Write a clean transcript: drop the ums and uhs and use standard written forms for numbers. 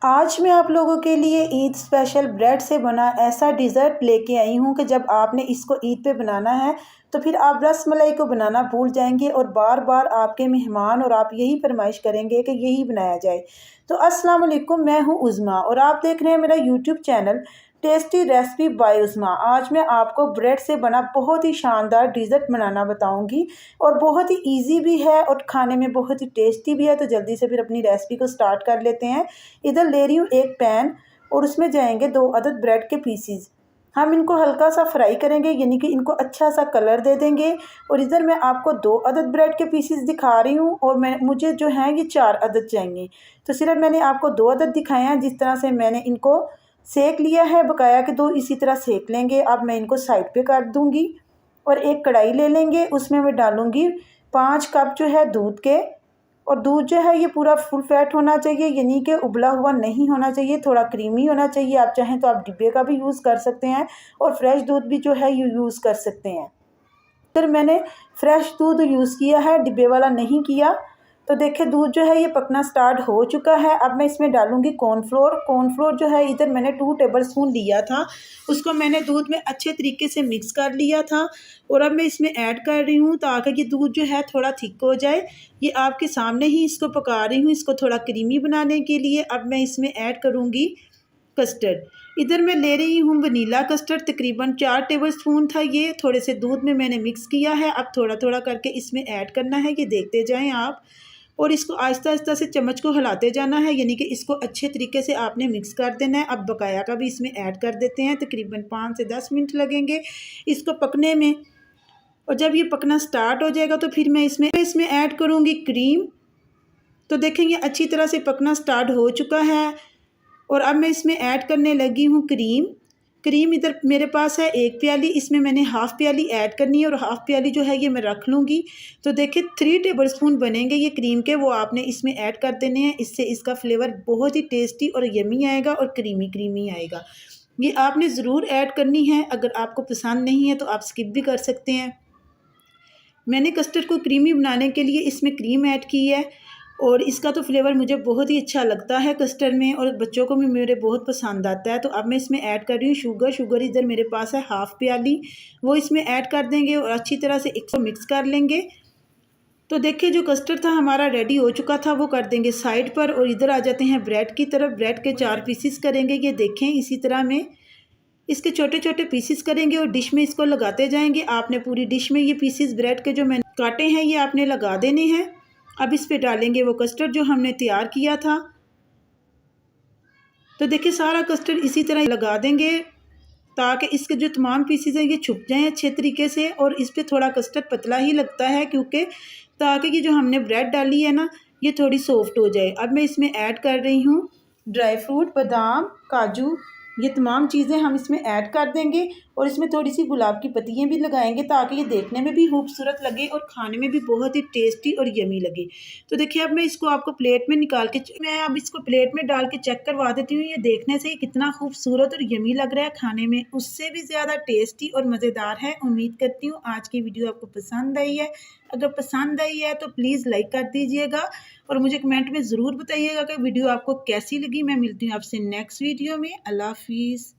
आज मैं आप लोगों के लिए ईद स्पेशल ब्रेड से बना ऐसा डिज़र्ट लेके आई हूँ कि जब आपने इसको ईद पे बनाना है तो फिर आप रस मलाई को बनाना भूल जाएंगे और बार बार आपके मेहमान और आप यही फरमाइश करेंगे कि यही बनाया जाए। तो अस्सलाम वालेकुम, मैं हूँ उज़मा और आप देख रहे हैं मेरा YouTube channel tasty recipe by Uzma. आज मैं आपको ब्रेड से बना बहुत ही शानदार डिज़र्ट बनाना बताऊँगी और बहुत ही ईजी भी है और खाने में बहुत ही टेस्टी भी है। तो जल्दी से फिर अपनी रेसिपी को स्टार्ट कर लेते हैं। इधर ले रही हूँ एक पैन और उसमें जाएंगे 2 अदद ब्रेड के पीसीज। हम इनको हल्का सा फ्राई करेंगे, यानी कि इनको अच्छा सा कलर दे देंगे। और इधर मैं आपको 2 अदद ब्रेड के पीसीज दिखा रही हूँ और मुझे जो है ये 4 अदद चाहिए। तो सिर्फ मैंने आपको 2 अदद दिखाए हैं। जिस तरह से मैंने इनको सेक लिया है, बकाया के 2 इसी तरह सेक लेंगे। अब मैं इनको साइड पे कर दूँगी और एक कढ़ाई ले लेंगे, उसमें मैं डालूँगी 5 कप जो है दूध के। और दूध जो है ये पूरा फुल फैट होना चाहिए, यानी कि उबला हुआ नहीं होना चाहिए, थोड़ा क्रीमी होना चाहिए। आप चाहें तो आप डिब्बे का भी यूज़ कर सकते हैं और फ्रेश दूध भी जो है यूज़ कर सकते हैं। फिर मैंने फ्रेश दूध यूज़ किया है, डिब्बे वाला नहीं किया। तो देखिए दूध जो है ये पकना स्टार्ट हो चुका है। अब मैं इसमें डालूंगी कॉर्नफ्लोर। कॉर्नफ्लोर जो है इधर मैंने 2 टेबलस्पून लिया था, उसको मैंने दूध में अच्छे तरीके से मिक्स कर लिया था और अब मैं इसमें ऐड कर रही हूँ ताकि ये दूध जो है थोड़ा थिक हो जाए। ये आपके सामने ही इसको पका रही हूँ, इसको थोड़ा क्रीमी बनाने के लिए। अब मैं इसमें ऐड करूँगी कस्टर्ड। इधर मैं ले रही हूँ वनीला कस्टर्ड, तकरीबन 4 टेबलस्पून था ये। थोड़े से दूध में मैंने मिक्स किया है, अब थोड़ा थोड़ा करके इसमें ऐड करना है, ये देखते जाएं आप। और इसको आहिस्ता आहिस्ता से चम्मच को हिलाते जाना है, यानी कि इसको अच्छे तरीके से आपने मिक्स कर देना है। अब बकाया का भी इसमें ऐड कर देते हैं, तकरीबन 5 से 10 मिनट लगेंगे इसको पकने में। और जब ये पकना स्टार्ट हो जाएगा तो फिर मैं इसमें ऐड करूँगी क्रीम। तो देखेंगे अच्छी तरह से पकना स्टार्ट हो चुका है और अब मैं इसमें ऐड करने लगी हूँ क्रीम। क्रीम इधर मेरे पास है 1 प्याली, इसमें मैंने हाफ़ प्याली ऐड करनी है और हाफ़ प्याली जो है ये मैं रख लूँगी। तो देखिए 3 टेबलस्पून बनेंगे ये क्रीम के, वो आपने इसमें ऐड कर देने हैं। इससे इसका फ्लेवर बहुत ही टेस्टी और यमी आएगा और क्रीमी क्रीमी आएगा। ये आपने ज़रूर ऐड करनी है, अगर आपको पसंद नहीं है तो आप स्किप भी कर सकते हैं। मैंने कस्टर्ड को क्रीमी बनाने के लिए इसमें क्रीम ऐड की है और इसका तो फ्लेवर मुझे बहुत ही अच्छा लगता है कस्टर्ड में और बच्चों को भी मेरे बहुत पसंद आता है। तो अब मैं इसमें ऐड कर रही हूँ शुगर। शुगर इधर मेरे पास है हाफ़ प्याली, वो इसमें ऐड कर देंगे और अच्छी तरह से इसको मिक्स कर लेंगे। तो देखिए जो कस्टर्ड था हमारा रेडी हो चुका था, वो कर देंगे साइड पर। और इधर आ जाते हैं ब्रेड की तरफ। ब्रेड के 4 पीसीस करेंगे, ये देखें इसी तरह में इसके छोटे छोटे पीसीस करेंगे और डिश में इसको लगाते जाएंगे। आपने पूरी डिश में ये पीसीस ब्रेड के जो मैंने काटे हैं ये आपने लगा देने हैं। अब इस पे डालेंगे वो कस्टर्ड जो हमने तैयार किया था। तो देखिए सारा कस्टर्ड इसी तरह लगा देंगे ताकि इसके जो तमाम पीसीस हैं ये छुप जाएं अच्छे तरीके से। और इस पे थोड़ा कस्टर्ड पतला ही लगता है क्योंकि ताकि ये जो हमने ब्रेड डाली है ना ये थोड़ी सॉफ्ट हो जाए। अब मैं इसमें ऐड कर रही हूँ ड्राई फ्रूट, बादाम, काजू, ये तमाम चीज़ें हम इसमें ऐड कर देंगे और इसमें थोड़ी सी गुलाब की पत्तियाँ भी लगाएंगे ताकि ये देखने में भी खूबसूरत लगे और खाने में भी बहुत ही टेस्टी और यमी लगे। तो देखिए अब मैं इसको आपको प्लेट में निकाल के मैं अब इसको प्लेट में डाल के चेक करवा देती हूँ। ये देखने से ही कितना खूबसूरत और यमी लग रहा है, खाने में उससे भी ज़्यादा टेस्टी और मज़ेदार है। उम्मीद करती हूँ आज की वीडियो आपको पसंद आई है। अगर पसंद आई है तो प्लीज़ लाइक कर दीजिएगा और मुझे कमेंट में ज़रूर बताइएगा कि वीडियो आपको कैसी लगी। मैं मिलती हूँ आपसे नेक्स्ट वीडियो में। अल्लाह हाफिज़।